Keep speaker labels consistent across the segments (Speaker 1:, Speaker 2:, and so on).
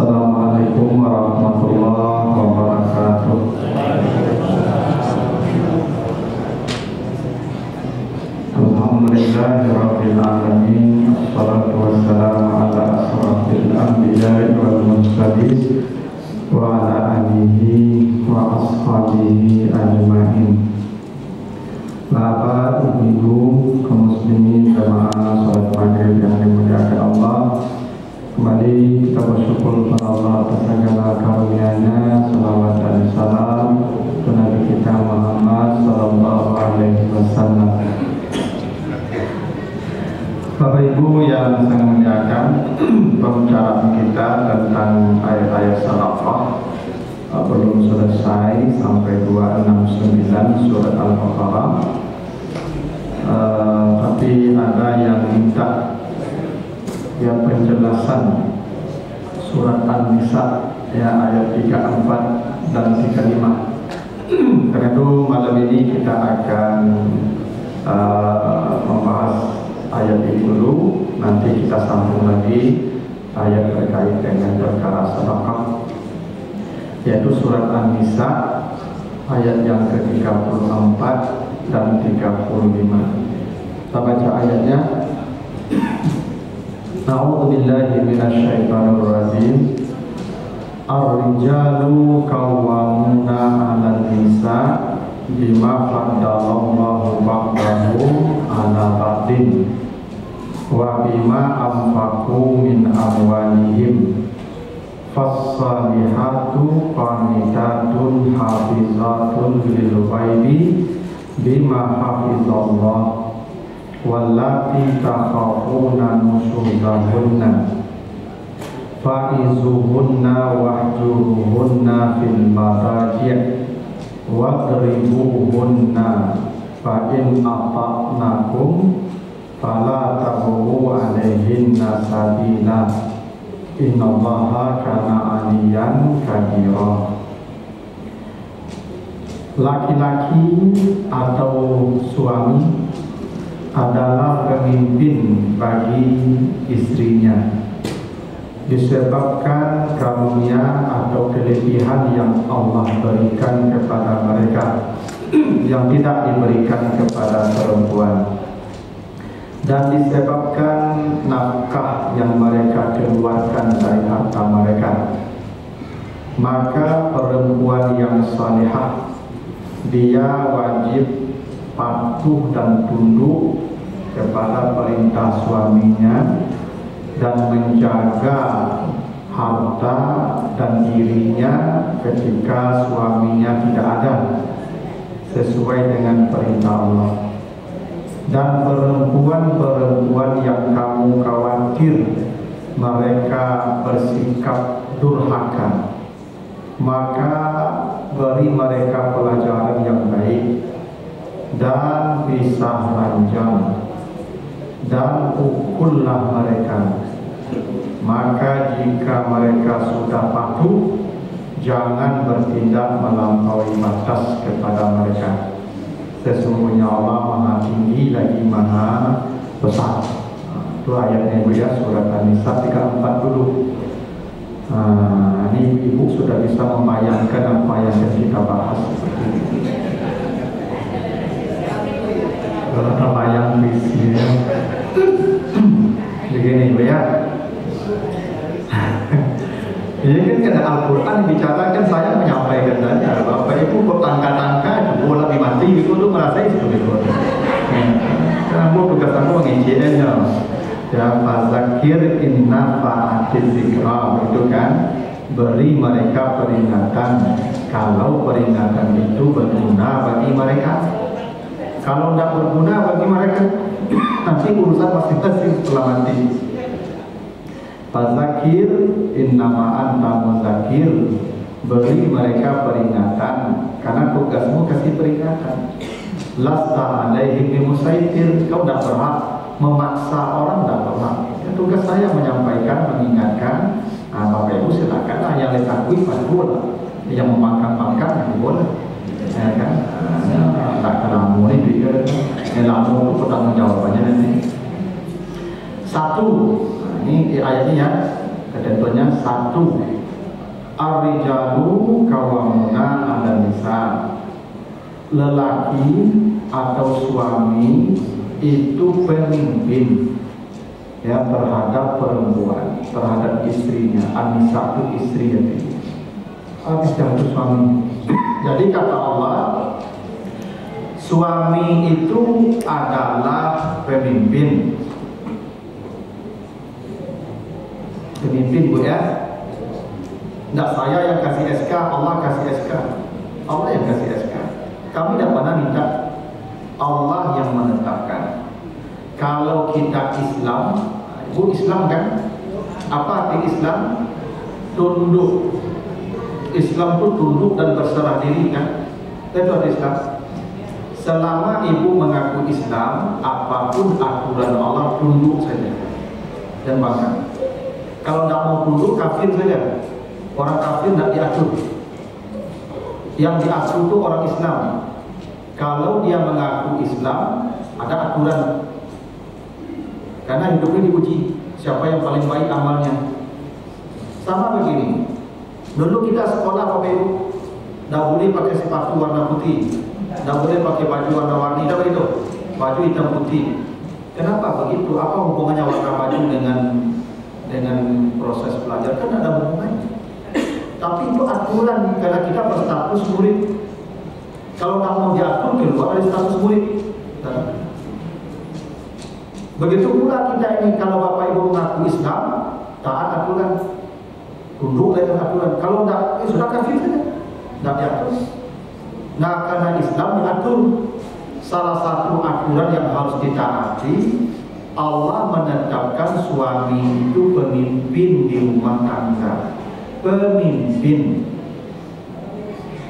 Speaker 1: Assalamualaikum warahmatullahi wabarakatuh. Alhamdulillahirabbil alamin. Wassalatu wassalamu ala asrofil anbiya'i wal mursalin wa ala alihi wa ashabihi ajma'in. Bapak, Ibu, kaum muslimin jamaah salat maghrib yang dimuliakan Allah, kembali kita bersyukur kepada Allah atas segala karunia-Nya. Salawat dan salam kepada Nabi kita Muhammad sallallahu alaihi wasallam. Bapak Ibu yang saya muliakan, pembicaraan kita tentang ayat-ayat salafah belum selesai sampai 269 surat Al-Baqarah. Tapi ada yang minta penjelasan surat An-Nisa ayat 34 dan 35. Karena itu malam ini kita akan membahas ayat ini dulu, nanti kita sambung lagi ayat terkait dengan perkara sedekah, yaitu surat An-Nisa ayat yang ke-34 dan 35. Kita baca ayatnya. A'udzubillahi minasyaitonir rajim. Ar-rijalu qawwamuna 'alan nisa bima faddalallahu ba'dahum 'ala ba'din wa bima anfaqu min amwalihim. Fas-salihatu qanitatun hafizatun lil ghaibi bima hafizallah wallati takhafuna nusyuzahunna fa'izuhunna wahjuruhunna fil madaji' wadribuhunna fa'in ata'nakum fala tabghu 'alaihinna sabila innallaha kana 'aliyan kabira. Laki-laki atau suami adalah pemimpin bagi istrinya disebabkan karunia atau kelebihan yang Allah berikan kepada mereka yang tidak diberikan kepada perempuan, dan disebabkan nafkah yang mereka keluarkan dari harta mereka. Maka perempuan yang salihah, dia wajib patuh dan tunduk kepada perintah suaminya dan menjaga harta dan dirinya ketika suaminya tidak ada, sesuai dengan perintah Allah. Dan perempuan-perempuan yang kamu khawatir mereka bersikap durhaka, maka beri mereka pelajaran yang baik dan pisah ranjang dan pukullah mereka. Maka jika mereka sudah patuh, jangan bertindak melampaui batas kepada mereka. Sesungguhnya Allah Maha Tinggi lagi Maha Besar. Itu ayatnya Ibu ya, surat An-Nisa 34 dulu. Ini Ibu sudah bisa membayangkan apa yang kita bahas. Kalau terbayang visinya begini Ibu ya. Jadi kan ada Al-Quran bicarakan, saya menyampaikan saja. Bapak Ibu kok tangka-tangka bola di mati itu tuh merasa itu gitu. Karena tugas aku mengisinya. Ya, fazakir inna fa'atil zikra, itu kan beri mereka peringatan kalau peringatan itu berguna bagi mereka. Kalau tidak berguna bagi mereka, nanti urusan masing-masing setelah mati. Fazakir innama anta muzakir, beri mereka peringatan karena tugasmu kasih peringatan. Lasta alaihim bimusaitir, kau tidak berhak memaksa orang, tidak berhak. Tugas saya menyampaikan, mengingatkan. Bapak Ibu silakan, yang ditakui pada bola, yang memangkat-mangkat yang boleh, ya kan? Tak kelamu ini juga, lamu itu pertanggung jawabannya nanti. Satu, ini ayatnya ya, Ketentuannya satu, ar-rijalu qawwamuna 'alan nisa. Lelaki atau suami itu pemimpin ya terhadap perempuan, terhadap istrinya. An-nisa itu istri yang itu. Istri itu suami. Jadi kata Allah, suami itu adalah pemimpin. Pemimpin Bu ya. Tidak saya yang kasih SK, Allah kasih SK. Allah yang kasih SK. Kami tidak pernah minta, Allah yang menetapkan. Kalau kita Islam, Bu Islam kan? Apa arti Islam? Tunduk. Islam itu tunduk dan berserah diri kan? Itu arti Islam. Selama ibu mengaku Islam, apapun aturan Allah tunduk saja dan bangga. Kalau tidak mau tunduk, kafir saja. Orang kafir tidak diatur. Yang diatur itu orang Islam. Kalau dia mengaku Islam, ada aturan. Karena hidupnya diuji, siapa yang paling baik amalnya. Sama begini. Dulu kita sekolah Bapak Ibu, tidak boleh pakai sepatu warna putih, tidak boleh pakai baju warna-warni, tidak begitu. Baju hitam putih. Kenapa begitu? Apa hubungannya warna baju dengan proses belajar? Kan ada hubungannya. Tapi itu aturan karena kita berstatus murid. Kalau nggak mau diatur, keluar dari status murid. Begitu pula kita ini, kalau Bapak Ibu mengaku Islam, taat aturan, tunduk dengan aturan. Kalau tidak, sudah kafir saja, tidak diatur. Nah, karena Islam diatur, salah satu aturan yang harus ditaati, Allah menetapkan suami itu pemimpin di rumah tangga. Pemimpin.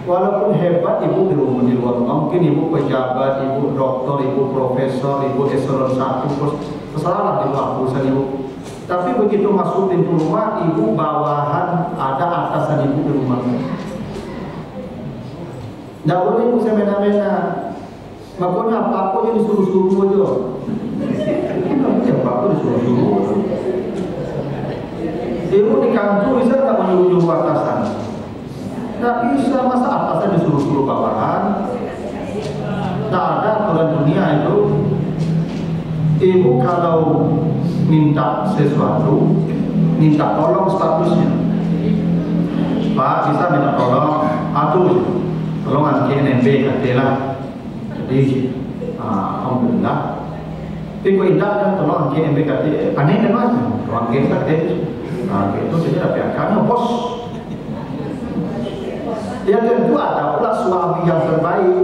Speaker 1: Walaupun hebat ibu di luar rumah, mungkin ibu pejabat, ibu dokter, ibu profesor, ibu eselon 1, terserahlah di luar urusan ibu. Tapi begitu masuk pintu rumah, ibu bawahan, ada atasan ibu di rumah. Tidak boleh ibu semena-mena. Makanya apa-apa yang disuruh-suruh aja. Apa-apa disuruh-suruh. Ibu di kantor bisa nggak menyuruh-suruh atasan? Nggak bisa, masa atasan disuruh-suruh bawahan. Tak ada aturan dunia itu. Ibu kalau minta sesuatu, minta tolong statusnya. Pak, bisa minta tolong, atur, tolong anki NMB katilah. Jadi, alhamdulillah. Tapi kok indahnya tolong anki NMB katilah. Aneh kan mas? Tolong anki katilah. Nah, itu saja tapi akan bos. Yang kedua ada pula suami yang terbaik.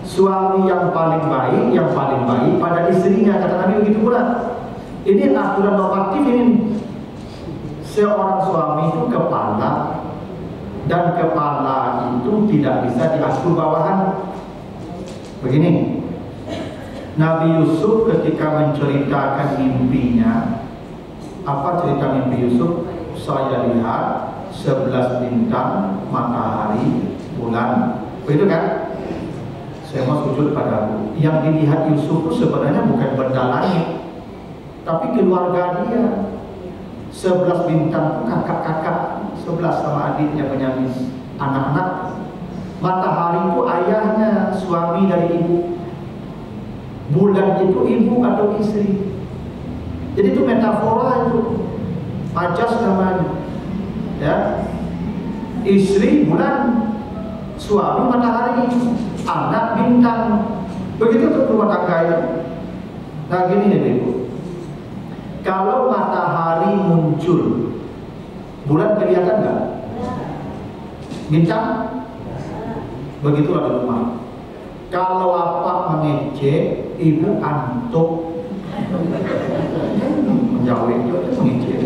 Speaker 1: Suami yang paling baik pada istrinya, kata Nabi begitu pula. Ini aturan normatif ini. Seorang suami itu kepala, dan kepala itu tidak bisa diatur bawahan. Begini, Nabi Yusuf ketika menceritakan mimpinya, apa cerita mimpi Yusuf? Saya lihat 11 bintang, matahari, bulan. Begitu kan? Saya mau sujud padamu. Yang dilihat Yusuf itu sebenarnya bukan benda langit, tapi keluarga dia. 11 bintang kakak-kakak, 11 sama adiknya Benyamin, anak-anak. Matahari itu ayahnya, suami dari ibu. Bulan itu ibu atau istri. Jadi itu metafora itu. Majas namanya. Ya, istri bulan, suami matahari, anak bintang. Begitu tuh rumah tangga itu. Nah gini nih ibu, kalau matahari muncul, bulan kelihatan nggak? Bintang? Begitulah di rumah. Kalau apa mengejek, ibu antuk. Menjauh itu mengejek.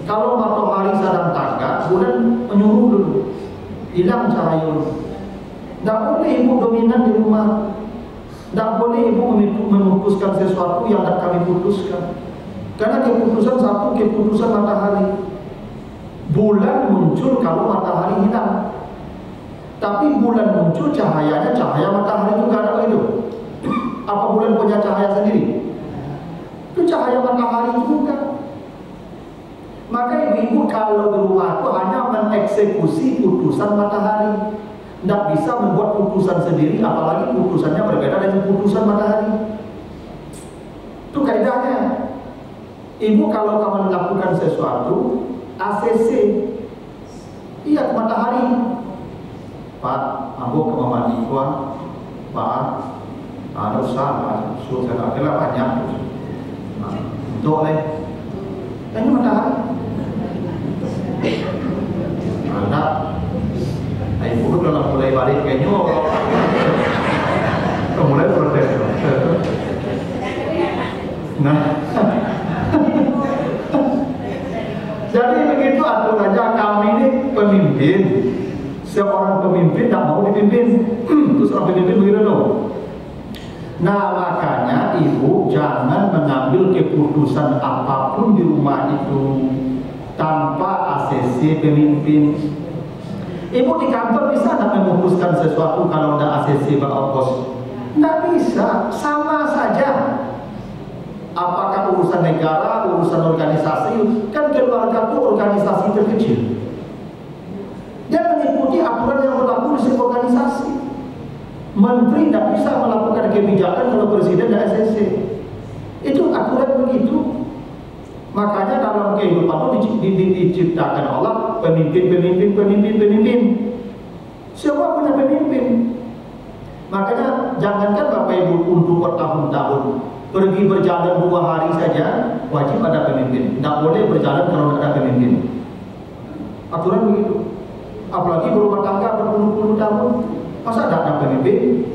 Speaker 1: Kalau matahari sedang tagak, bulan menyuruh dulu, hilang cahaya dulu. Tidak boleh ibu dominan di rumah. Tidak boleh ibu memutuskan sesuatu yang tidak kami putuskan. Karena keputusan satu, keputusan matahari. Bulan muncul kalau matahari hilang. Tapi bulan muncul cahayanya cahaya matahari juga ada begitu. Apa bulan punya cahaya sendiri? Itu cahaya matahari juga. Maka ibu-ibu kalau di rumah itu hanya mengeksekusi putusan matahari, tidak bisa membuat putusan sendiri, apalagi putusannya berbeda dengan putusan matahari. Itu kaidahnya. Ibu kalau kamu melakukan sesuatu ACC, iya matahari. Pak, aku ke mama Nikwa, Pak, ada usaha, sudah ada banyak. Untuk oleh, ini matahari. Ada, ibu kalau mulai balik kayaknya, mulai protes. Nah, jadi begitu aturannya. Kami ini pemimpin. Seorang pemimpin tak mau dipimpin, terus orang pemimpin begitu loh. Nah makanya ibu jangan mengambil keputusan apapun di rumah itu tanpa ACC pemimpin. Ibu di kantor bisa tak memutuskan sesuatu kalau ada ACC Pak Bos? Tidak bisa, sama saja. Apakah urusan negara, urusan organisasi, kan keluarga itu organisasi terkecil. Dia mengikuti aturan yang berlaku di sebuah organisasi. Menteri tidak bisa melakukan kebijakan kalau presiden dan ACC. Itu aturan begitu. Makanya dalam kehidupan itu diciptakan Allah pemimpin. Semua punya pemimpin. Makanya jangankan Bapak Ibu untuk bertahun-tahun pergi berjalan 2 hari saja wajib ada pemimpin. Tidak boleh berjalan kalau tidak ada pemimpin. Aturan begitu. Apalagi berumah tangga berpuluh-puluh tahun, masa tidak ada pemimpin?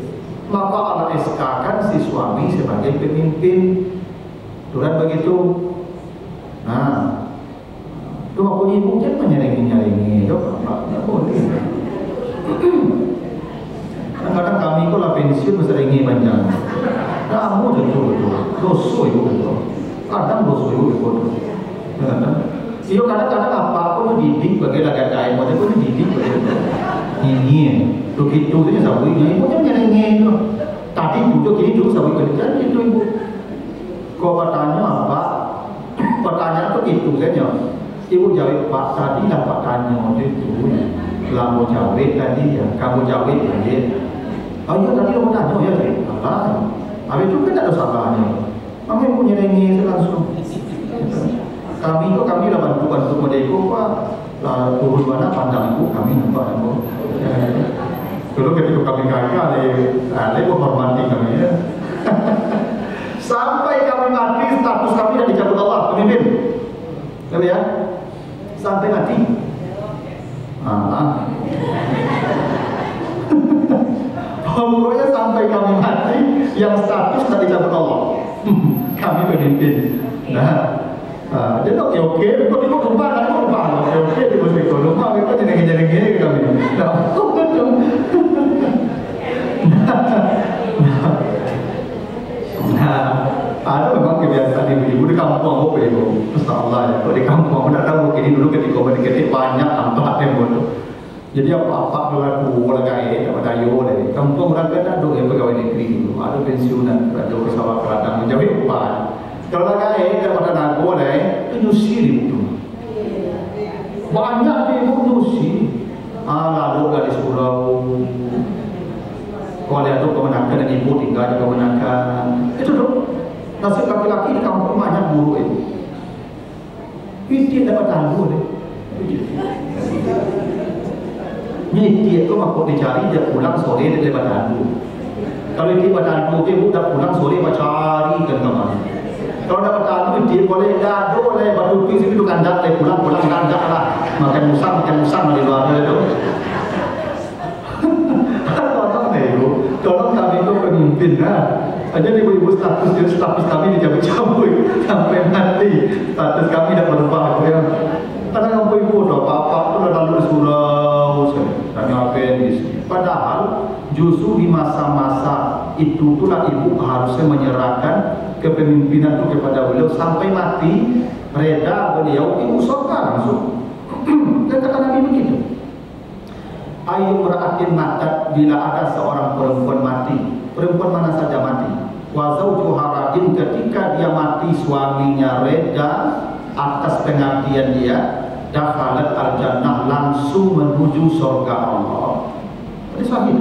Speaker 1: Maka Allah SK-kan si suami sebagai pemimpin. Aturan begitu. Nah, itu aku ibu jangan menyaringi, tidak boleh. Kadang-kadang kami itu lah pensiun menyaringi panjang. Kamu betul, dosa ibu betul. Kadang dosa ibu betul. Iyo kadang-kadang apa aku didik bagi laga kain, macam aku didik ini, begitu saja sawi ini, ibu jangan nyanyi. Tadi duduk ini duduk sawi kerja itu ibu. Kau bertanya apa? Pertanyaan itu itu saja. Ibu jawab Pak tadi lah Pak tanya itu. Kamu jawab tadi ya, kamu jawab tadi. Oh iya tadi kamu tanya ya tadi. Apa? Habis itu kan ada salahnya. Kamu ibu nyanyi langsung. Kami lah bantu mereka Pak, turun mana pandangku kami nampak aku. Dulu ketika kami gagal, aku hormati kami ya. Sampai kami mati status kami dah dicabut Allah, pemimpin. Tahu ya? Sampai mati. Pokoknya sampai kami mati, yang status dah dicabut Allah. Kami pemimpin. Jadi oke, kok di rumah, oke di rumah, kok jadi kami. Nah, ada memang kebiasaan ibu-ibu di kampung aku ibu, Masalah ya. Kalau di kampung aku tidak tahu ini dulu ketika banyak tampak bodoh. Jadi apa-apa berlaku lagai pada yo dari kampung orang kan ada pegawai negeri dulu, ada pensiunan, ada bersama pelatang menjadi upah. Kalau lagai daripada nago itu nyusi itu. Banyak di ibu nyusi. Lalu gadis pulau. Kalau ada kemenakan dan ibu tinggal di kemenakan. Itu dong. Nasib laki-laki di kampung banyak buruk itu. Itu dapat tangguh deh. Ini dia itu mampu dicari dia pulang sore dia dapat tangguh. Kalau dia dapat tangguh dia udah pulang sore cari ke kemana. Kalau dapat tangguh dia boleh dado boleh batu pisi itu kandang dia pulang kandang lah. Makan musang di luar itu. Tolong kami itu pemimpin aja ibu-ibu status kami dicabut-cabut sampai mati. Status kami tidak berubah ya. Kadang ibu apa-apa itu lalu surau tanya apa ini. Padahal justru di masa-masa itu itulah ibu harusnya menyerahkan kepemimpinan itu kepada beliau sampai mati. Reda beliau ibu soka langsung. Dan kata Nabi begitu. Ayu meraatin matat bila ada seorang perempuan mati, perempuan mana saja mati. Wa zaujuha rajin ketika dia mati suaminya reda atas pengabdian dia, dakhalat al-jannah, langsung menuju surga Allah. Ini sahih.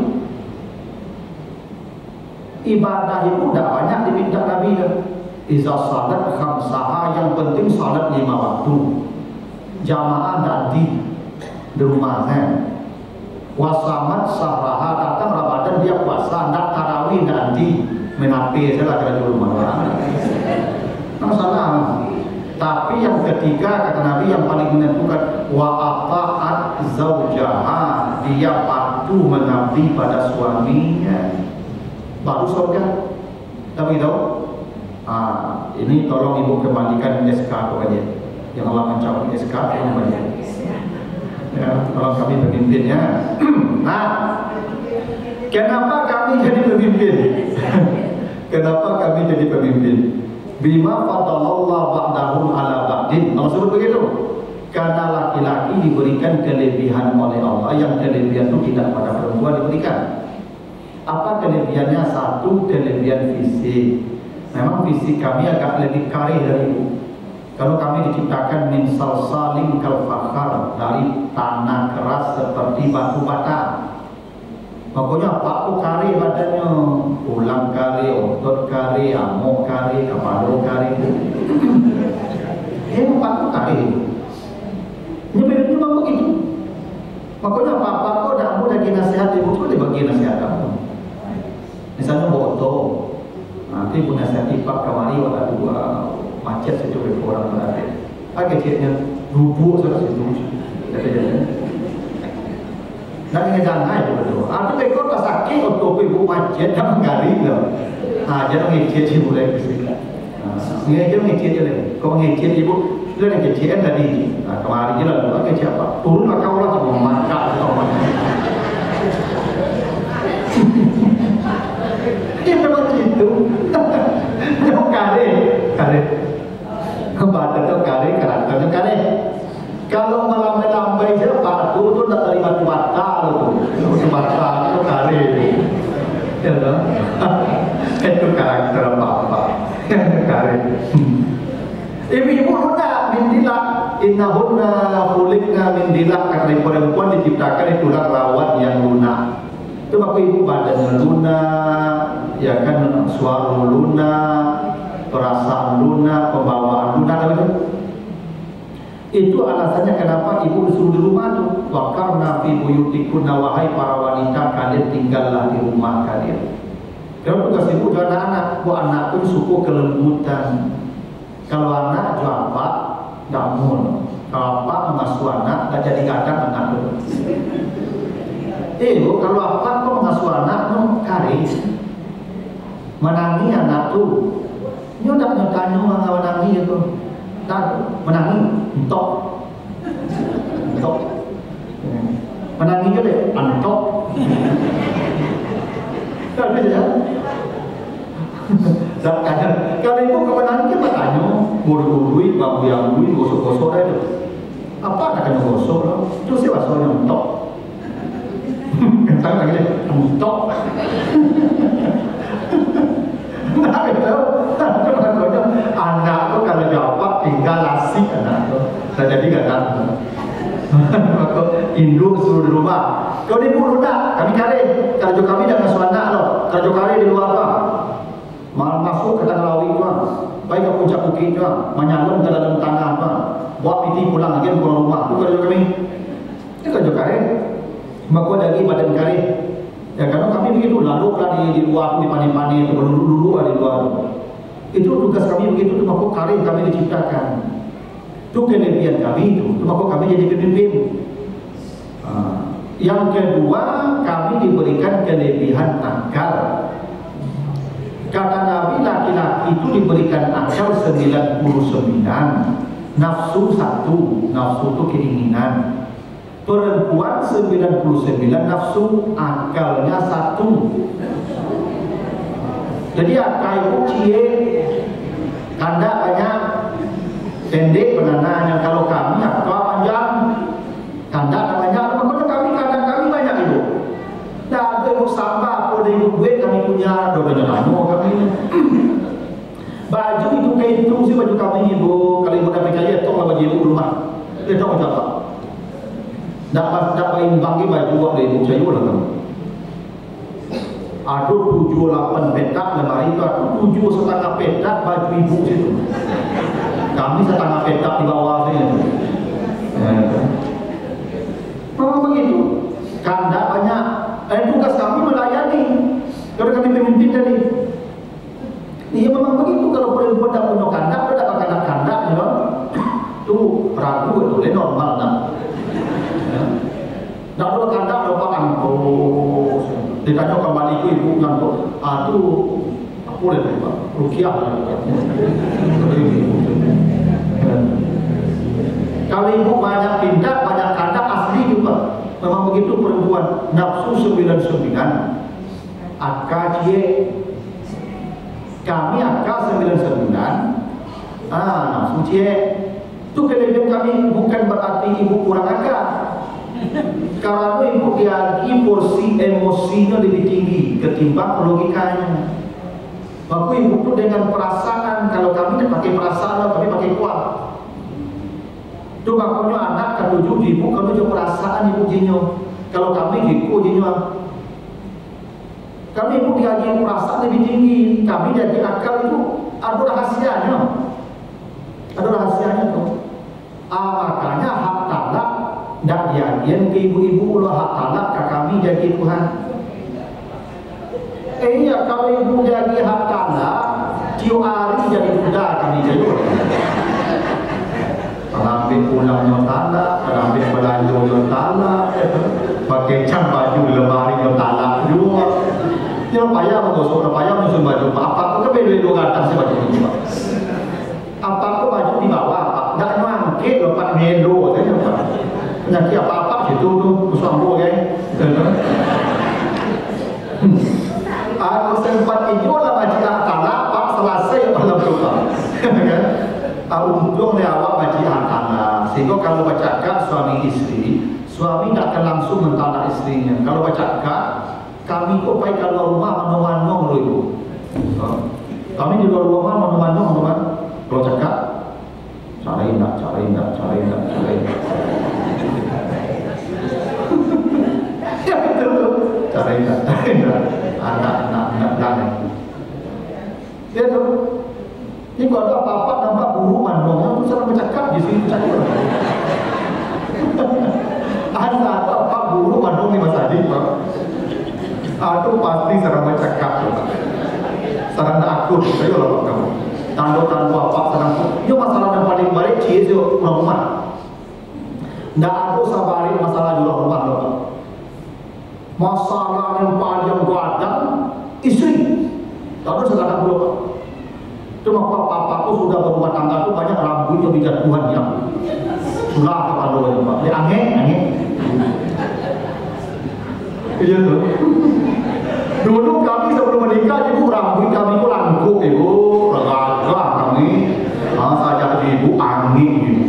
Speaker 1: Ibadah itu tidak banyak diminta Nabi. Iza salat khamsaha, yang penting salat 5 waktu. Jamaah nanti di rumahnya. Wasamat sahraha, datang Ramadan dia puasa, nak tarawih nanti menapi saja kira di rumah. Masalah. Tapi yang ketiga kata Nabi yang paling menentukan, wa ata'at zaujaha, dia patuh mengabdi pada suaminya, baru surga. Tapi tahu? Ini tolong ibu kembalikan SK kepada dia. Yang Allah mencabut SK kepada dia. Ya, tolong kami pemimpinnya. Nah, kenapa kami jadi pemimpin? Kenapa kami jadi pemimpin? Bima fadalallah ba'dahum ala ba'din. Allah sebut begitu. Karena laki-laki diberikan kelebihan oleh Allah, yang kelebihan itu tidak pada perempuan diberikan. Apa kelebihannya? Satu, kelebihan fisik. Memang fisik kami agak lebih kari dari ibu. Kalau kami diciptakan min salsalin kal fakhar, dari tanah keras seperti batu bata. Makanya Pak tu kari badannya, ulang kari, otot kari, amok kari, kepala kari. Pak tu kari. Ini memang begitu. Makanya Pak kau dah mau lagi nasihat ibu tu, dia bagi nasihat kamu. Misalnya botol, nanti pun nasihat Pak kamari waktu dua macet situ orang berada. Kecilnya duduk sana situ. Dan ini jangan itu betul. Atau mereka pas sakit untuk ibu macet dan menggali lah. Jangan ngecet sih mulai kesini. Jangan ngecet je lagi. Kau ngecet ibu, sudah ngecet tadi. Kemarin je lah, ngecet apa? Turunlah kau lah cuma makan atau apa? Dia memang itu. Jangan kare. Badan tu kare, karakternya kare. Kalau melambai-lambai je batu tu tak terima bata tu. Bata tu kare. Ya tak? Itu karakter apa-apa. Kare. Ibu-ibu hendak mindilak. Innahunna khuliqna mindilak. Karena perempuan diciptakan itu rawat yang lunak. Itu maka ibu badan lunak, ya kan, suara lunak, perasaan lunak, pembawaan lunak, itu alasannya kenapa ibu disuruh di rumah tu. Wa karna fi buyutikunna, wahai para wanita, kalian tinggallah di rumah kalian. Kalau tugas ibu dan anak, anak pun suku kelembutan. Kalau anak jawab, damun. Kalau apa mengasuh anak, tak jadi kadang anak tu. Kalau apa kau mengasuh anak tu kari, menangi anak tu. Nyo tak tanya orang menangi itu. Menangi entok. Menangi je deh, entok. Kan ya? Kalau ibu ke menangi kita tanya, buru-buru, babu-babu, gosok-gosok itu. Apa nak kena gosok lah? Itu siapa soalnya entok. Kentang lagi entok. Nah, betul. Anak tu kalau jawab tinggal lasik anak tu. Tak jadi kadang. Maka induk suruh di rumah. Kau ni pun tak, kami cari. Kalau kami dah ngasuh anak lo, kalau cari di luar tu, masuk ke dalam lawi tu, baik ke puncak bukit tu, menyalum ke dalam tanah tu, buat piti pulang lagi pulang rumah. Tu kalau kami, ini kalau cari, maka lagi badan cari. Ya karena kami begitu, lalu di luar tu, di pani-pani tu, dulu di luar tu. Itu tugas kami begitu, itu maka karir kami diciptakan. Itu kelebihan kami itu maka kami jadi pemimpin. Yang kedua, kami diberikan kelebihan akal. Kata Nabi, laki-laki itu diberikan akal 99, nafsu 1, nafsu itu keinginan. Perempuan 99 nafsu, akalnya 1. Jadi akal itu cie, tanda banyak, pendek penananya. Kalau kami akal panjang, tanda banyak. Makanya kami kadang kami banyak itu. Dan ada ibu sabar, ada ibu duit kami punya, doanya nano kami. Baju itu kain itu sih baju kami ibu. Kalau ibu dah percaya tu dia tahu siapa. Nak imbang baju buat dari ibu saya lah kamu. Ada 7-8 petak lemari itu, ada 7,5 petak baju ibu situ. Kami setengah petak di bawah saya tu. Begitu. Kandak banyak. Tugas kami melayani. Kalau kami pemimpin tadi. Iya memang begitu. Kalau perempuan tak punya kandak, dia dapat kandak-kandak, you know. Tu ragu itu, dia normal tak. Tak ada kandak, dapat angkut. Ditanya kembali ke ibu ngangkut. Tu apa dia tu Pak? Rukiah lah. Kalau ibu banyak pindah, banyak kandak asli juga. Memang begitu perempuan. Nafsu 99. Akal cie. Kami akal 99. Nafsu cie. Itu kelebihan kami bukan berarti ibu kurang akal. Karena ibu diagi porsi emosinya lebih tinggi ketimbang logikanya. Maka ibu itu dengan perasaan. Kalau kami tidak pakai perasaan, kami pakai kuat. Itu makanya anak ketujuh ibu, ketujuh perasaan ibu jinyo. Kalau kami ibu jinyo, kami ibu diagi perasaan lebih tinggi. Kami diagi akal itu ada rahasianya. Ada rahasianya tuh. Makanya hak talak dan diagian ke ibu-ibu lo hak talak ke kami jadi Tuhan. Iya kalau ibu jadi hak talak, tiap hari jadi budak kami jadi. Ambil pulangnya talak, ambil belanja talak, pakai cam baju lemari talak juga. Dia payah menggosok, payah menyusun baju. Apa aku kebeli dua atas baju ini. Apa aku baju di bawah, nggak mangkit lepas melo saja. Penyakit apa situ tu, musambul kan? Aku sempat hijau lah baju talak, pak selesai malam lupa. Untung dia awak baca tanah, sehingga kalau bercakap suami istri, suami tak akan langsung mentalak istrinya. Kalau bercakap, kami kok pergi keluar rumah menong-menong dulu. Kami di luar rumah menong-menong, teman. Kalau cakap, cari nak. Ya betul, cari nak. Anak. Dia tu. Ini kalau ada apa-apa nampak buru mandongnya, itu saya bercakap di sini bercakap. Ada apa buru mandong di masa ini, Pak? Itu pasti serang bercakap. Serang akut, saya lah kamu. Tanda-tanda apa serang. Ini masalah yang paling baik cie rumah. Tidak ada sabari masalah juga rumah, Pak. Masalah yang paling gadang istri. Tak ada segala dulu, Pak. Cuma papaku sudah berumah tangga tu banyak rambutnya bijak Tuhan yang sudah apa doanya Pak. Dia angin. Iya tu. Dulu kami sebelum menikah ibu rambut kami itu langkuk ibu, ragah kami. Saja ibu angin.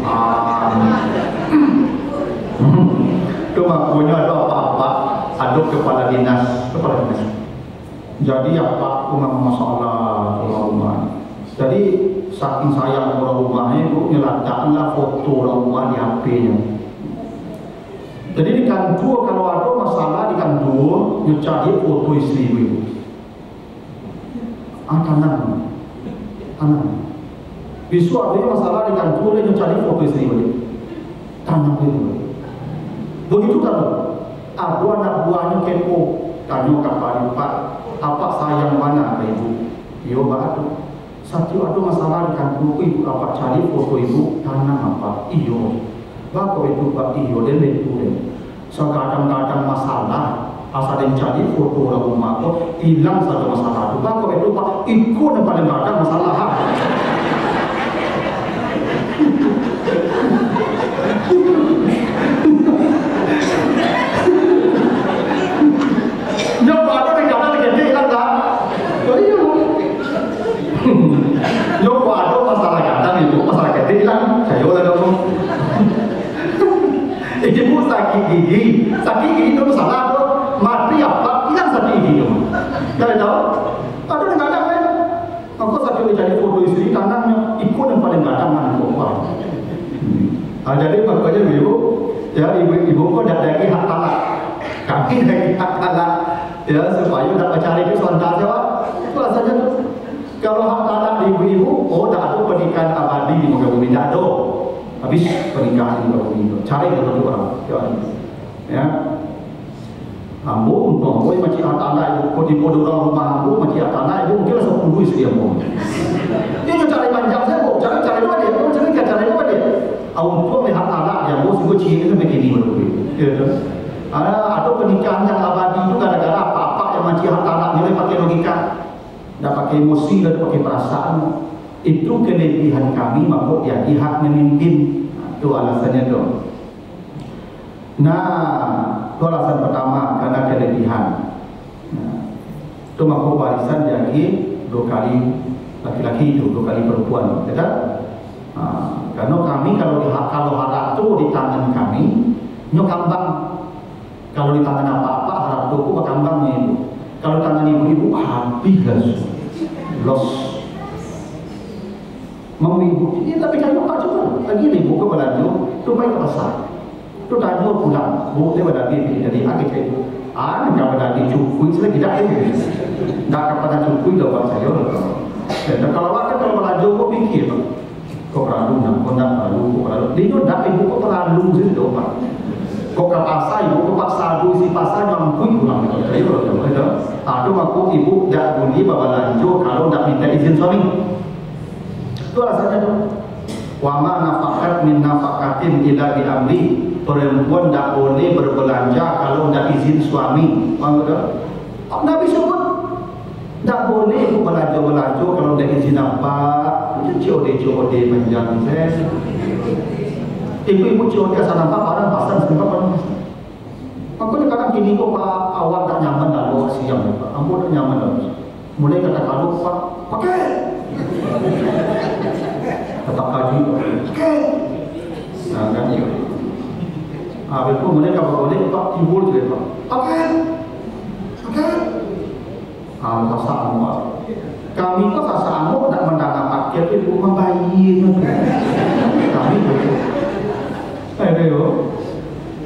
Speaker 1: Cuma punya ada apa-apa, aduk kepala dinas. Jadi apa memang masalah rumah. Jadi saking sayang orang rumahnya itu nyelataklah foto orang rumah di HP-nya. Jadi di kantor kalau ada masalah di kantor, nyari foto istri itu. Tanam. Besok ada masalah di kantor, dia nyari foto istri itu. Tanam itu. Begitu kan? Ada anak buahnya kepo, tanya kapan Pak, apa sayang mana ke ibu? Yo batu. Satu ada masalah di kantor ibu apa cari foto ibu tanam apa? Iyo. Bako itu Pak iyo dan itu deh. So kadang-kadang masalah asal dia cari foto orang rumah kok hilang satu masalah itu. Bako itu Pak ikut yang paling kadang masalah. Nyoba ada yang kata gede kan tak? Iya. Nyoba ada masalah kadang ibu masalah gede hilang. Saya ulah kamu. Ibu sakit gigi itu masalah tu mati apa hilang sakit gigi tu. Dah tahu? Ada yang kadang kan? Aku sakit mencari foto istri tangannya ikut yang paling kadang mana kau. Jadi makanya ibu, ya ibu kok tidak lagi hak talak, kami lagi hak talak, ya supaya tidak mencari kesulitan Pak. Itu alasannya tuh. Kalau hak talak di ibu-ibu, oh tidak ada pernikahan abadi di muka bumi, tidak ada. Habis pernikahan di muka bumi itu, cari betul orang, ya. Ambo, boy macam hak talak ibu, kau di bodoh orang rumah ambo macam hak talak ibu, mungkin lah 10 istri ambo. Dia cari panjang saya, cari apa dia? Cari apa dia? Untuk melihat anak yang bos itu ciri itu begini betul. Ada pernikahan yang abadi itu gara-gara apa-apa yang macam hak anak dia pakai logika, tidak pakai emosi dan pakai perasaan. Itu kelebihan kami makhluk yang hak memimpin. Itu alasannya tu. Nah, itu alasan pertama karena kelebihan. Itu makhluk warisan jadi 2 kali laki-laki itu 2 kali perempuan, betul? Karena kami kalau harap itu di tangan kami nyokambang, kalau di tangan apa-apa harap itu kambangnya ibu, kalau di tangan ibu-ibu habis los mau ibu ini tapi kan apa coba lagi ibu ke belanja itu baik ke pasar itu tanya pulang bu dia berada di jadi akhir itu jangan berada cukui saya tidak ini tidak kepada cukui dapat saya dan kalau belanja kok pikir kok perlu nak, kok nak perlu. Dia tak ibu kok perlu sih tu pak. Kok ke pasar ibu kok paksa dulu si pasar mampu pulang. Itu aku ibu tak boleh bawa lanjut kalau tak minta izin suami. Itu alasannya tu. Wama nafakat min nafakatin ila bi amri. Perempuan tak boleh berbelanja kalau tak izin suami. Faham tak? Nabi sebut tak boleh belanja kalau tak izin apa. COD panjang saya. Ibu-ibu COD asal nampak barang pasang sebab apa? Makanya kadang gini kok pak awak tak nyaman lalu siang pak, ambo tak nyaman lalu. Mulai kata kalau pak pakai, tetap kaji pakai. Nah kan itu. Betul mulai kalau boleh pak timbul juga pak pakai. Pasang pak. Kami kok sasaanmu tidak mendapat paket itu membayi kami aduh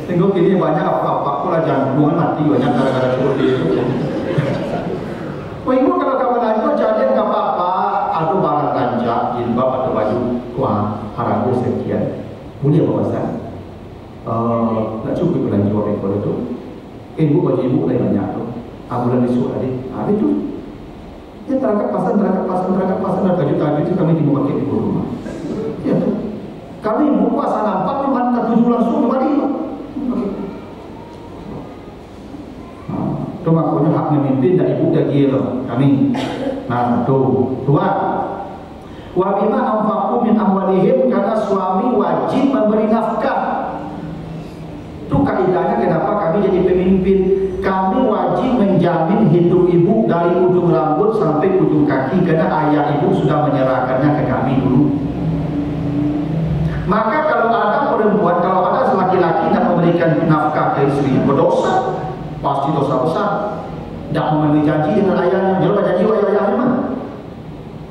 Speaker 1: tengok ini banyak apa-apa pula jantungan mati banyak gara-gara seperti itu. Ibu kalau kamu lanjut jadi nggak apa-apa atau barang belanja jilbab atau baju harga sekian punya bawasan nggak cukup belanja orang itu ibu baju ibu lain banyak tuh bulan disuruh ada itu. Ya terangkat pasang, kaju itu kami dipakai di rumah. Ya tuh. Kami buku asal nampak memang tak tuju langsung kembali. Itu makanya hak memimpin dan ibu dah gila kami. Nah, tuh. 2. Wa bima anfaqu min amwalihim, karena suami wajib memberi nafkah. Itu kaidahnya kenapa kami jadi pemimpin. Kami wajib menjamin hidup ibu dari ujung rambut sampai ujung kaki karena ayah ibu sudah menyerahkannya ke kami dulu. Maka kalau ada perempuan, kalau ada laki-laki yang memberikan nafkah ke istri berdosa, pasti dosa besar. Tidak memenuhi janji dengan ayahnya. Jangan berjanji ayah-ayahnya mah.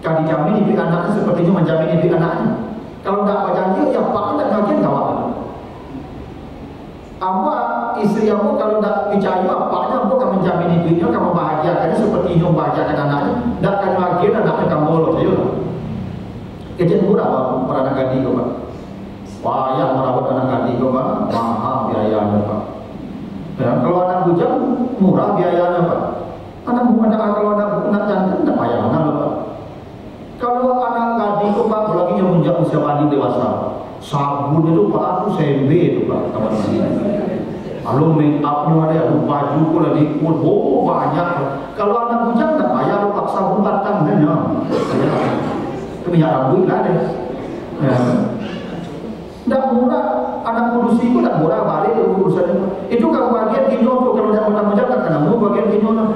Speaker 1: Kalau dijamin ibu anaknya sepertinya menjamin ibu anaknya. Kalau tidak berjanji, ya pak tidak ngajian kawan. Istri kamu kalau tidak percaya apanya kamu akan menjamin ibunya, kamu bahagiakannya seperti yang bahagiakan anaknya. Dan akan bahagia anaknya kamu loh, saya lah. Kecil murah pak, para anak gadis pak. Wah, yang merawat anak gadis pak, mahal biayanya pak. Ya, kalau anak bujang murah biayanya pak. Kalau anak jantan tidak payah mana loh pak. Kalau anak gadis pak, apalagi yang menjadi usia mandi dewasa, sabun itu pak, itu sembe itu pak, teman-teman. Lalu make upnya ada, lalu baju pula diikut, banyak. Kalau anak bujang tak payah, lu paksa sabun batang kan ya. Itu minyak rambut lah deh. Tidak murah, anak produksi itu tidak murah, balik urusannya. Itu kalau bagian kinyo tuh, kalau tidak bujang tak kena mu bagian kinyo lah.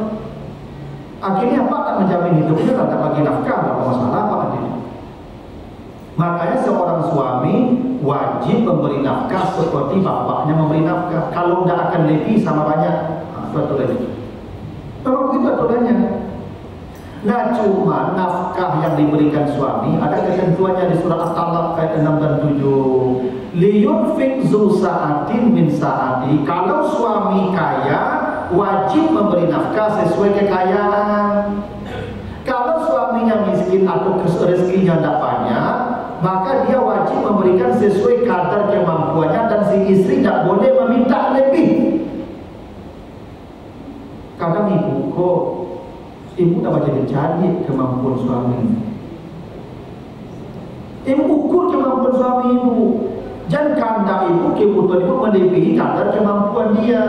Speaker 1: Akhirnya apa tak menjamin hidupnya, tak bagi nafkah, tak masalah apa akhirnya. Makanya seorang suami wajib memberi nafkah seperti bapaknya memberi nafkah. Kalau tidak akan lebih sama banyak. Itu aturannya. Kalau begitu aturannya. Nah cuma nafkah yang diberikan suami ada ketentuannya di surat At-Talaq ayat 6 dan 7. liyunfik zu sa'atin min sa'ati. Kalau suami kaya, wajib memberi nafkah sesuai kekayaan. Kalau suaminya miskin atau rezekinya tidak banyak, maka dia wajib memberikan sesuai kadar kemampuannya, dan si istri tidak boleh meminta lebih. Kadang ibu dapat jadi kemampuan suami. Ibu ukur kemampuan suami ibu. Jangan kandak ibu, kebutuhan ibu melebihi kadar kemampuan dia.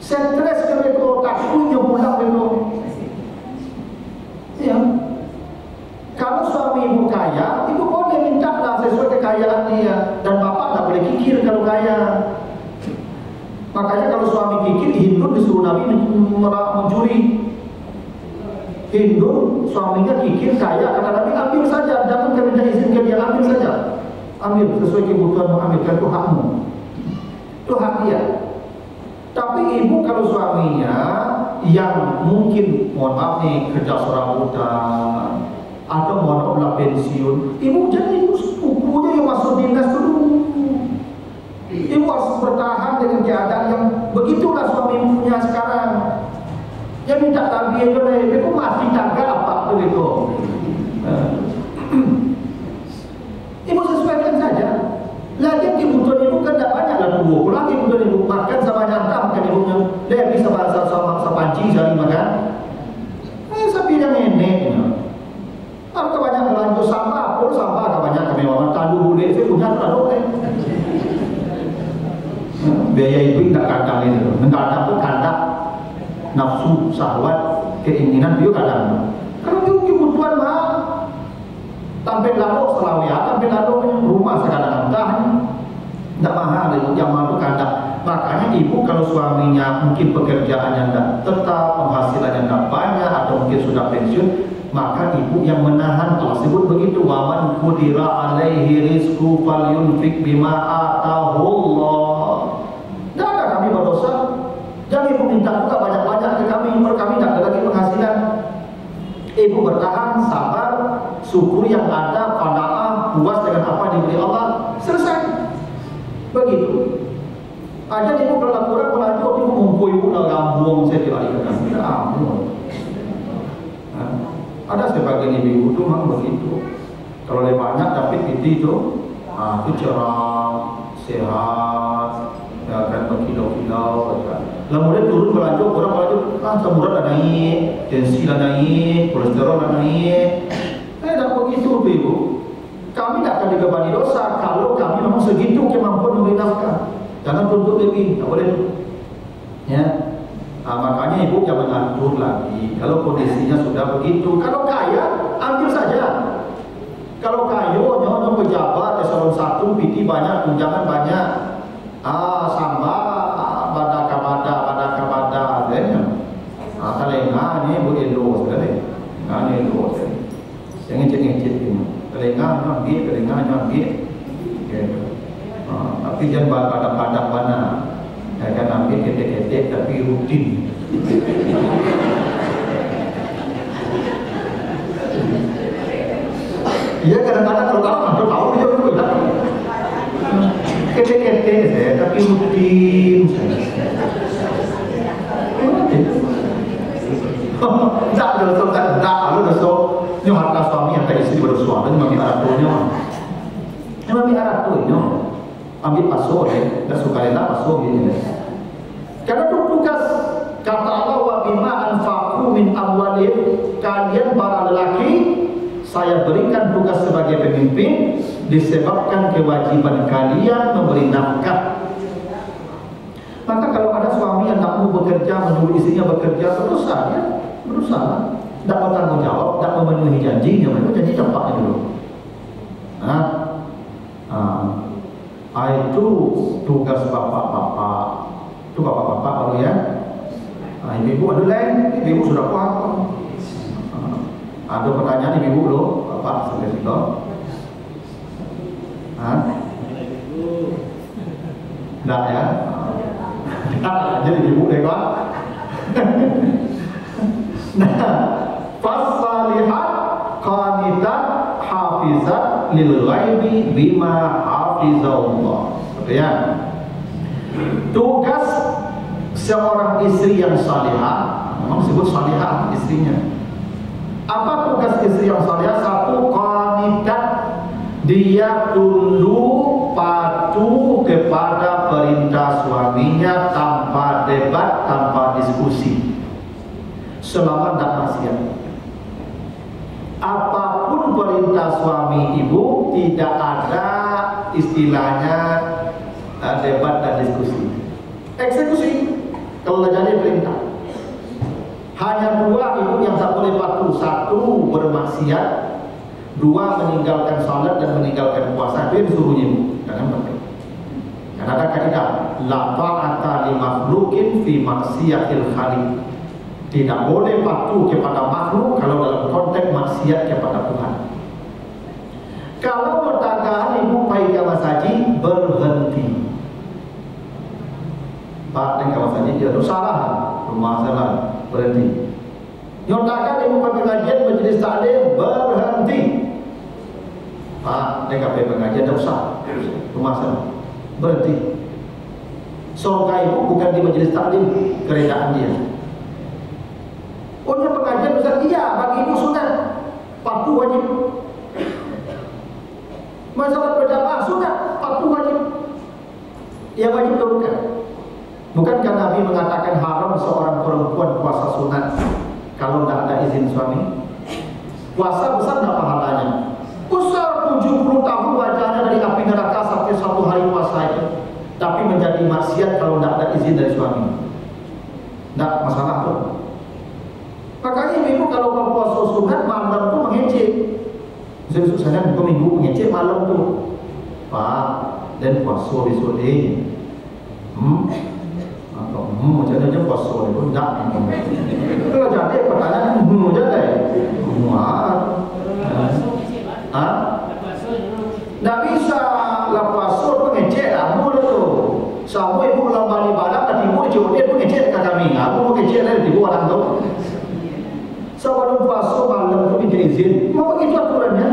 Speaker 1: Stres ke mereka, takutnya pulang mereka. Ya. Kalau suami ibu kaya, ibu boleh minta lah sesuai kekayaan dia. Dan bapak tak boleh kikir kalau kaya. Makanya kalau suami kikir, Hindu disuruh Nabi mencuri. Hindu suaminya kikir kaya, kata Nabi ambil saja, jangan minta izin ke dia, ambil saja. Ambil sesuai kebutuhanmu, ambilkan, itu hakmu, itu hak dia. Tapi ibu kalau suaminya yang mungkin mohon maaf nih kerja serabutan atau mohon maaf pensiun, ibu jangan ibu sepupunya yang masuk dinas dulu. Ibu harus bertahan dengan keadaan yang begitulah suami ibunya sekarang. Dia minta tabi aja deh, ibu mati tangga apa tuh itu. Ibu sesuaikan saja. Lagi kebutuhan ibu kan tidak banyak lah tubuh. Lagi kebutuhan ibu makan sama nyata makan ibunya. Dia bisa bahasa sama panci sehari makan. Sapi yang nenek. Kalau kebanyakan belanja sampah, pun sampah kebanyakan kemewahan. Tadu boleh, saya punya tadu boleh. Biaya ibu tidak kadang itu. Kadang itu kadang nafsu, syahwat, keinginan itu kadang. Kalau itu kebutuhan mah sampai lalu selalu ya, sampai lalu rumah sekarang tidak mahal itu, yang mahal itu kadang. Makanya ibu kalau suaminya mungkin pekerjaannya tidak tetap, penghasilannya tidak banyak, atau mungkin sudah pensiun, maka ibu yang menahan. Allah sebut begitu, waman qudira alaihi rizqu falyunfik bima atahullah. Jangan kami berdosa, jangan ibu minta juga banyak-banyak ke kami, kami tidak ada lagi penghasilan. Ibu bertahan, sabar, syukur yang ada, qanaah, puas dengan apa yang diberi Allah, selesai. Begitu. Aja ibu kalau kurang berlanjut, ibu ngumpul ibu dah gambung, saya tidak ikan, tidak amun. Ada sebagian ibu itu memang begitu. Kalau lebih banyak tapi itu cerah, sehat, ya kan berkilau-kilau. Kemudian turun berlanjut, kurang berlanjut, semburan dah naik, tensi dah naik, kolesterol dah naik. Tak begitu ibu. Kami tak akan dibebani dosa kalau kami memang segitu kemampuan memberi nafkah. Jangan tuntut lebih, tak boleh. Ya. Makanya ibu jangan mengatur lagi. Kalau kondisinya sudah begitu, kalau kaya ambil saja. Kalau kayu nyonya pejabat eselon 1, PT banyak, tunjangan banyak. Sambal pada deh. Telenga ni boleh los sekali. Ni los. Jangan cengeng-cengeng ini. Telenga ambil. Tapi jangan pada mana. Akan ambil ketek-ketek tapi rutin. Iya kadang-kadang kalau kamu tahu dia itu tak. Ketek-ketek saya tapi rutin. Tak dosa tak lalu dosa. Ini harta suami yang tak istri bersuami mami aratunya. Mami aratunya. Ambil pasor dan sukarela pasor ini. Karena itu tugas kata Allah, wa bima anfaqu min amwalihim, kalian para lelaki saya berikan tugas sebagai pemimpin disebabkan kewajiban kalian memberi nafkah. Maka kalau ada suami yang tak mau bekerja, menunggu istrinya bekerja, berusaha ya, berusaha, tak bertanggung jawab, tak memenuhi janjinya, mereka janji cepatnya dulu. Itu tugas bapak-bapak. Itu bapak-bapak baru ya. Ibu-ibu ada lain, ibu sudah kuat. Ada pertanyaan ibu loh, bapak sampai situ. Tidak ya. Jadi ibu deh kan. Nah, fasalihat qanitat hafizat lil ghaibi bima hafizahullah. Gitu ya. Tugas seorang istri yang salihah, memang disebut salihah istrinya. Apa tugas istri yang salihah? Satu, qanitat, dia tunduk patuh kepada perintah suaminya tanpa debat, tanpa diskusi, selama tidak maksiat. Apapun perintah suami ibu, tidak ada istilahnya debat dan diskusi. Eksekusi kalau jadi perintah. Hanya dua ibu yang tak boleh patuh. Satu, bermaksiat. Dua, meninggalkan salat dan meninggalkan puasa. Itu yang disuruh ibu. Jangan pakai. Karena ada kaidah la ta'ata li makhluqin fi maksiatil khaliq. Tidak boleh patuh kepada makhluk kalau dalam konteks maksiat kepada Tuhan. Kalau pertanyaan ibu pergi ke masaji, berhenti. Pak, dan ke masaji dia tu salah, masalah, berhenti. Nyatakan ibu pergi pengajian majelis taklim, berhenti. Pak, dan ke pengajian tak usah, masalah, berhenti. Surga ibu bukan di majelis taklim, keredaan dia. Punya pengajian besar, iya, bagi ibu sunat, patuh wajib. Masalah berjamaah sunat, patuh wajib. Yang wajib bukan. Bukankah Nabi mengatakan haram seorang perempuan puasa sunat kalau tidak ada izin suami? Puasa besar tidak pahalanya? Besar 70 tahun wajahnya dari api neraka sampai satu hari puasa itu. Tapi menjadi maksiat kalau tidak ada izin dari suami. Tidak masalah tuh. Makanya ibu kalau berpuasa sunat malam tuh mengecek. Saya minggu mengecek malam tuh. Pak, dan puasa besok ini. Macam aja puasa itu tidak. Kalau jadi pertanyaan jadi. Tidak bisa lah puasa itu mengecek kamu tu. Sama ibu kalau balik badan dan ibu dia pun ngecek kat kami. Aku mau ngecek dari ibu orang tu. Sebelum puasa malam itu minta izin. Mau begitu aturannya.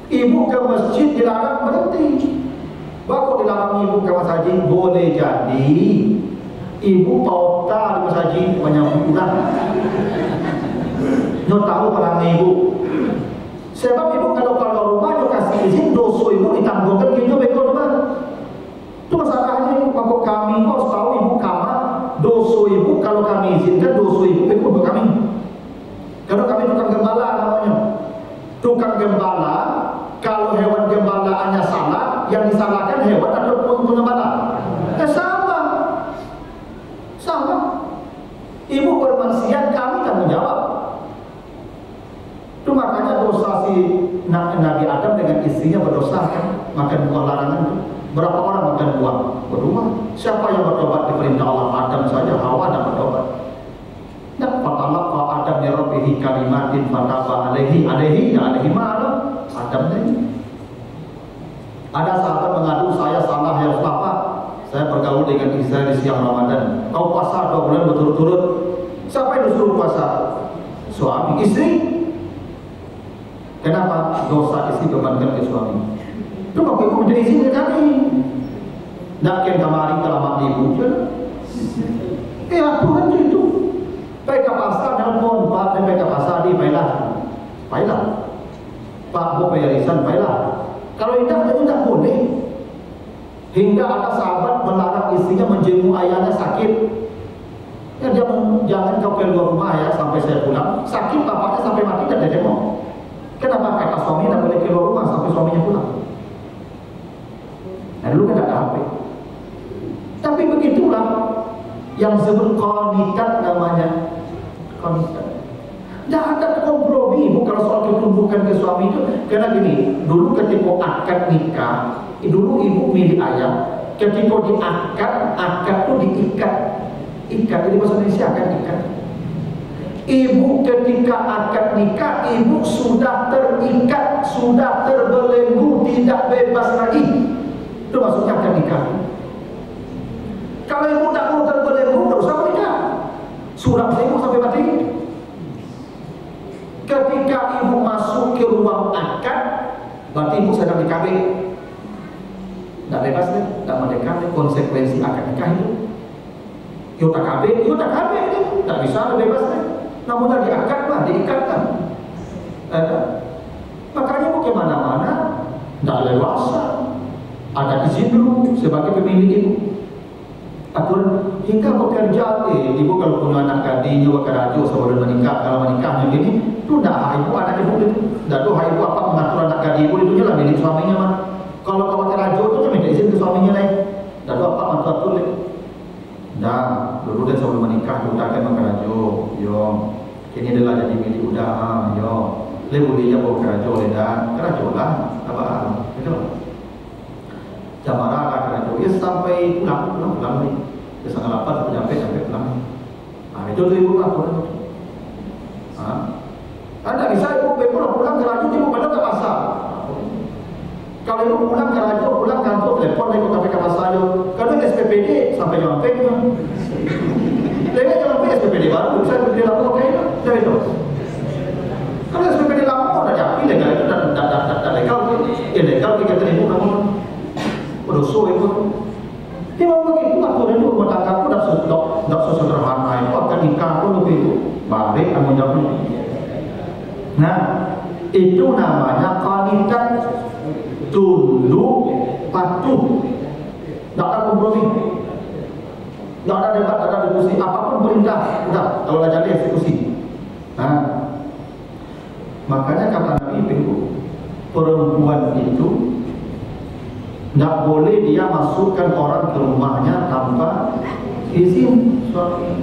Speaker 1: Ibu ke masjid dilarang berhenti. Bapak dilarang ibu ke masjid boleh jadi ibu pauta di masjid menyambut pulang. Nyo tahu pelang ibu. Sebab ibu kalau rumah nyo kasih izin dosa ibu ditangguhkan ke nyo beko rumah. Itu masalahnya ibu. Bapak kami kau tahu ibu kamar dosa ibu kalau kami izinkan dosa ibu beko kami. Kalau kami tukang gembala namanya. Tukang gembala, kalau hewan gembalaannya salah, yang disalahkan hewan atau pengembala. Sama. Sama. Ibu bermaksiat, kami tanggung jawab. Itu makanya dosa si Nabi Adam dengan istrinya berdosa kan, makan buah larangan. Berapa orang makan buah? Berdua. Siapa yang bertobat di perintah Allah? Adam saja, Hawa tidak bertobat. Nak fatalaqa Adam min rabbih kalimatin fataba alaihi mana Adam ini. Ada sahabat mengadu, saya salah ya Mustafa, saya bergaul dengan istri di siang Ramadan. Kau puasa 2 bulan berturut-turut. Siapa yang disuruh puasa? Suami, istri. Kenapa? Dosa istri bebankan ke suami. Itu kalau ibu minta izin ke kami. Nak kamari kelamat ibu je. Aturan itu. Baik ke pasar nelpon, Pak, baik ke pasar di baiklah. Pak, mau bayar risan, baiklah. Kalau tidak boleh. Hingga ada sahabat melarang istrinya menjenguk ayahnya sakit. Ya dia jangan kau keluar rumah ya sampai saya pulang. Sakit bapaknya sampai mati dan dia jenguk. Kenapa kata suami tidak boleh keluar rumah sampai suaminya pulang? Nah dulu kan ada HP. Tapi begitulah yang disebut qanitat namanya. Qanitat. Tidak ada kompromi ibu kalau soal ketundukan ke suami itu. Karena gini, dulu ketika akad nikah, dulu ibu milih ayah. Ketika akad itu diikat. Ikat, jadi bahasa Indonesia akan ikat. Ibu ketika akad nikah, ibu sudah terikat, sudah terbelenggu, tidak bebas lagi. Itu maksudnya akad nikah. Kalau ibu tak mau terbelenggu, tidak usah menikah. Sudah belenggu sampai mati. Ketika ibu masuk ke ruang akad, berarti ibu sedang dikawin. Tidak bebas kan? Tidak merdeka kan? Konsekuensi akad nikah itu. Yo tak kabeh itu. Tidak bisa bebas kan? Namun dah diikat kan? Makanya mau kemana-mana, tidak leluasa. Ada izin dulu sebagai pemilik ibu. Aturan hingga bekerja, ibu kalau punya anak gadis, ibu kerja sebelum menikah, kalau menikahnya gini, itu dah ibu anak ibu itu, dah tuh ibu apa mengatur anak gadis ibu itu lah milik suaminya mah. Kalau kamu kerja itu minta izin ke suaminya lain, dah tuh apa mantu tulis. Dah dulu dan sebelum menikah udah kan kerja, yo, ini adalah jadi milik udah, yo, lebih boleh bawa kerja dah, kerja lah, apa, itu. Jamara kerja ya sampai pulang nih. Ya setengah 8 sampai pulang. Nah itu tuh ibu pulang. Anda bisa ibu pulang kerja ibu pada ke pasar. Kalau ibu pulang kerja pulang kantor telepon ibu sampai ke pasar yo. Kalau SPPD sampai jam peknya. Lewat jam pek SPPD baru bisa SPPD lama kayaknya. Dah itu. Kalau SPPD lama udah jadi legal itu dah legal. Ilegal kita ibu namun dosa itu. Dia begitu aturan itu rumah tangga aku dah sesederhana itu akan nikah pun begitu. Balik tanggung jawab. Nah, itu namanya qanitat, tunduk patuh. Tak ada kompromi. Tak ada debat, tak ada diskusi. Apapun perintah, udah kalau dah jadi eksekusi. Nah, makanya kata Nabi itu perempuan itu tidak boleh dia masukkan orang ke rumahnya tanpa izin suami.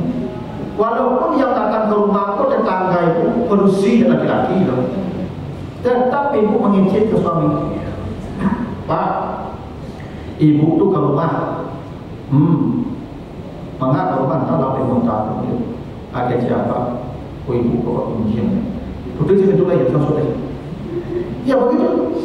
Speaker 1: Walaupun yang datang ke rumahku tetangga itu perusi laki-laki loh, tetap ibu mengincin ke suami. Pak, ibu tuh ke rumah, mengapa ke rumah tak lalu ibu tahu ada siapa? Oh ibu kok mengincin? Betul sih betul ya sudah. Ya begitu.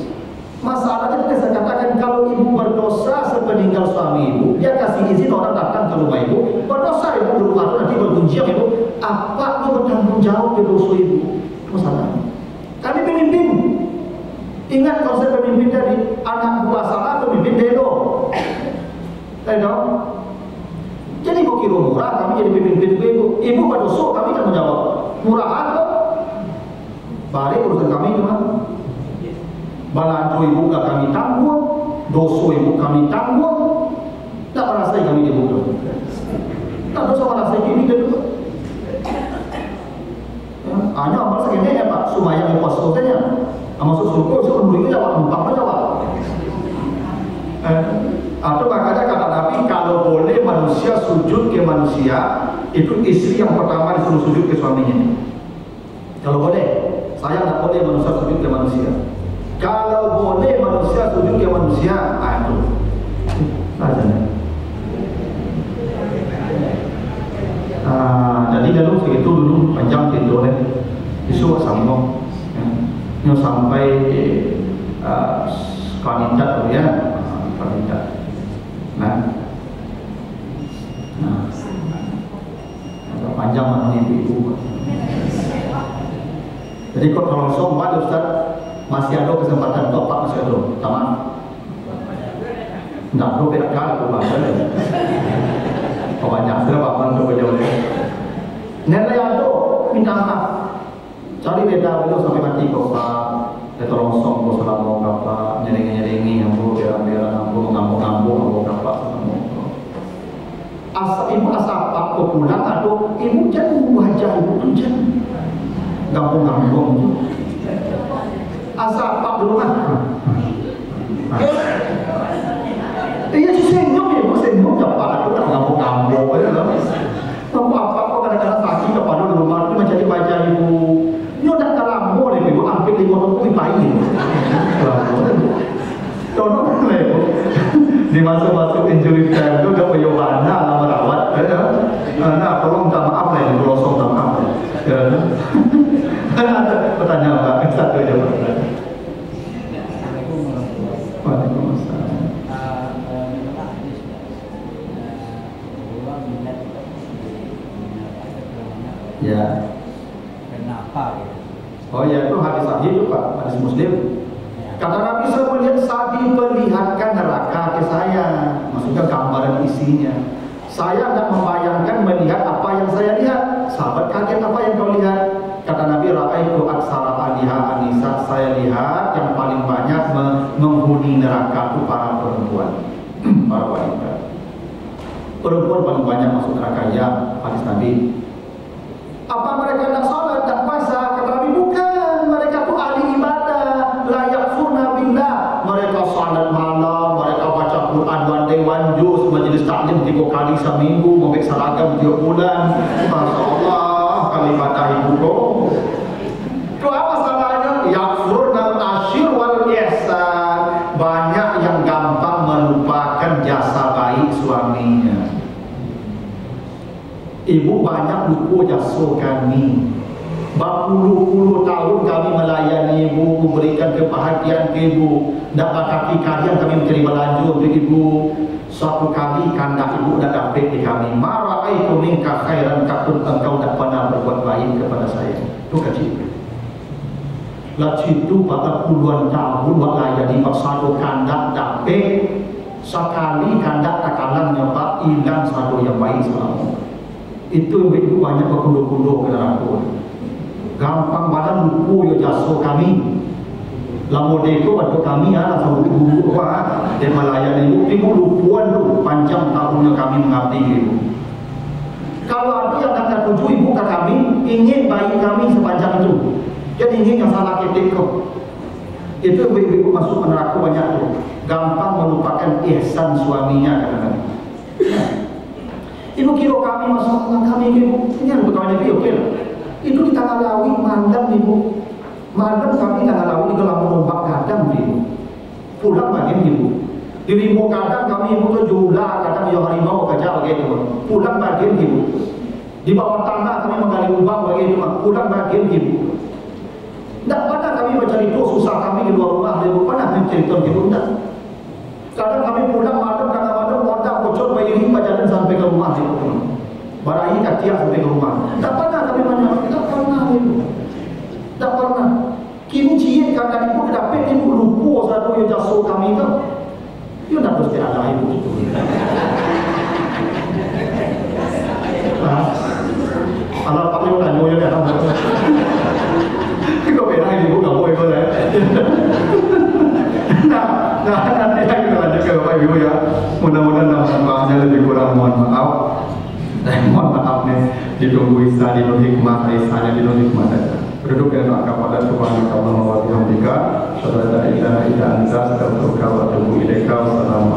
Speaker 1: Masalahnya kita saya katakan kalau ibu berdosa sepeninggal suami ibu, dia kasih izin orang datang ke rumah ibu, berdosa ibu di rumah itu nanti bergunjing ibu, apa itu bertanggung jawab ke dosa ibu? Masalahnya. Kami pemimpin, ingat konsep pemimpin tadi, anak buah salah pemimpin dedo. Tahu? Jadi ibu kira murah, kami jadi pemimpin ibu. Ibu berdosa, kami tanggung jawab. Murahan kok? Balik urusan kami cuma. Balanjo ibu gak kami tanggung, dosa ibu kami tanggung, tak merasa kami dibutuh. Tak dosa merasa ini dia juga. Hanya amal segini ya Pak, sumayang yang puas kotanya. Masuk surga, itu menurutnya jawab, empaknya jawab. Atau makanya kata Nabi, kalau boleh manusia sujud ke manusia, itu istri yang pertama disuruh sujud ke suaminya. Kalau boleh, saya tak boleh manusia sujud ke manusia. Kalau boleh manusia sujud ke manusia, itu saja. Jadi kalau segitu dulu panjang itu oleh isu sambung, yang sampai qanitat ya, qanitat. Nah, agak panjang mana ibu. Jadi kok kalau sobat Ustaz masih ada kesempatan untuk Pak masih ada, taman. Tidak perlu beda aku baca. Oh banyak sudah Pak untuk berjauh. Nilai ada minta maaf. Cari beda beliau sampai mati kok Pak. Tolong song kok selama apa nyerengi ambo bela-bela ambo ngambo apa sama. Asal ibu asal Pak kok pulang atau ibu jangan wajah ibu tu jangan gambung-gambung. Asal Pak dulu kan. Iya senyum ya, senyum dapat aku tak ngambung-ngambung ya loh. Kamu apa kok kadang-kadang sakit kepada di rumah itu menjadi baca ibu. Ini udah kalambo deh ibu, hampir 5 tahun dipain. Contoh lah ibu. Dimasuk-masuk injury time itu gak peyohana lah merawat. Nah tolong minta maaf lah ini, pelosong minta maaf. Ada pertanyaan Pak, satu aja Pak. Waalaikumsalam. Ya.
Speaker 2: Kenapa gitu?
Speaker 1: Oh ya itu hadis sahih itu Pak, hadis Muslim. Kata Nabi saya melihat saat diperlihatkan neraka ke saya. kondisinya. Saya tidak membayangkan melihat apa yang saya lihat. Sahabat kaget, apa yang kau lihat? Kata Nabi, ra'aitu aksara aliha anisa. Saya lihat yang paling banyak menghuni neraka itu para perempuan, para wanita. Perempuan paling banyak masuk neraka, ya hadis Nabi. Apa mereka tidak sholat, tidak puasa? Kata Nabi, bukan. Mereka itu ahli ibadah, la yakfurna billah. Mereka sholat malam, mereka baca Quran one day one juz, majelis taklim 3 kali seminggu, membek seragam 3 bulan. Masya Allah, kalimat ibu kok. Itu apa salahnya? Yakfurna asyir wal ihsan. Banyak yang gampang melupakan jasa baik suaminya. Ibu banyak lupa jasa kami. Berpuluh-puluh tahun kami melayani ibu, memberikan kebahagiaan ke ibu. Dapat kaki kalian kami mencari belanja untuk ibu. Suatu kali kandak ibu dah dapat di kami. Mara'aitu minka khairan katun, engkau tak pernah berbuat baik kepada saya. Itu kecil. Lalu itu pada puluhan tahun melayani satu kandak dapat. Sekali kandak tak kalah nyoba hilang satu yang baik selama. Itu ibu banyak berkunduh-kunduh ke neraka. Gampang badan lupa yo jasa kami. Lamo deko untuk kami langsung guru dia melayani ibu lupuan tu panjang tahunnya kami mengabdi ibu. Kalau ada yang tak tuju ibu ke kami ingin bayi kami sepanjang itu, jadi ingin yang salah ketik kau. Itu ibu masuk neraka banyak tu. Gampang melupakan ihsan suaminya kadang-kadang. Ibu kira kami masuk kami ibu ini yang berkawan ibu okey. Itu di tengah lawi mandam ibu. Mandam kami tengah lawi di dalam merombak kadang ibu. Pulang bagian ibu. Di ribu kadang kami ibu tu jula kadang yang harimau kerja begitu. Pulang bagian ibu. Di bawah tanah kami menggali lubang begitu. Pulang bagian ibu. Tak pernah kami bercerita susah kami di luar rumah. Ibu pernah bercerita ibu tak? Kadang kami pulang malam kadang-kadang modal bocor bayi ini jalan sampai ke rumah ibu. Barahi katiak sampai ke rumah. Tak pernah kami banyak. Tak pernah ibu. Tak pernah. Kini cium kadang ibu dapat ibu lupa satu yang jasa kami tu. Ia tak mesti ada ibu itu. Kalau Pak Yo tanya je lah. Kau beda ibu tak boleh kau dah. Nanti lagi kita lanjut ke Bapak Ibu ya. Mudah-mudahan dalam bahasanya lebih kurang mohon maaf. Mohon maaf nih, ditunggu Isa, ditunggu hikmah, Isanya ditunggu hikmah saja. Berduduk dengan doa kepada Subhanallah wa bihamdika, syada la ilaha illa anta, astaghfiruka wa atubu ilaika. Wassalamualaikum.